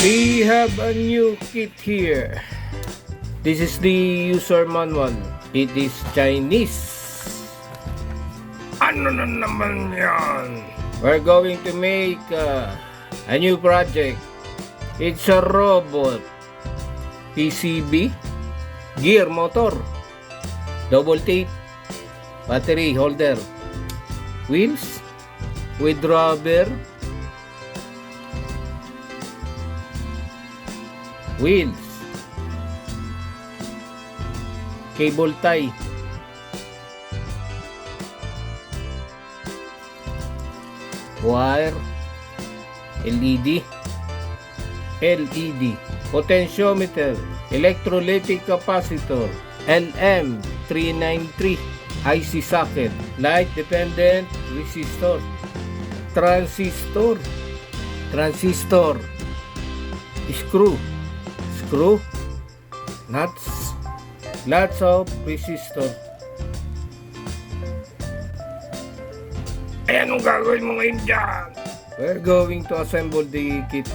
We have a new kit here. This is the user manual. It is Chinese. Ano na naman yan? We're going to make a new project. It's a robot. PCB, gear motor, double tape, battery holder, wheels with rubber, wheels, cable tie, wire, LED, potentiometer, electrolytic capacitor, LM393, IC socket, light dependent resistor, transistor, screw, nuts, lots of resistor. Ay, anong gagawin mo ngayon dyan? We're going to assemble the kit.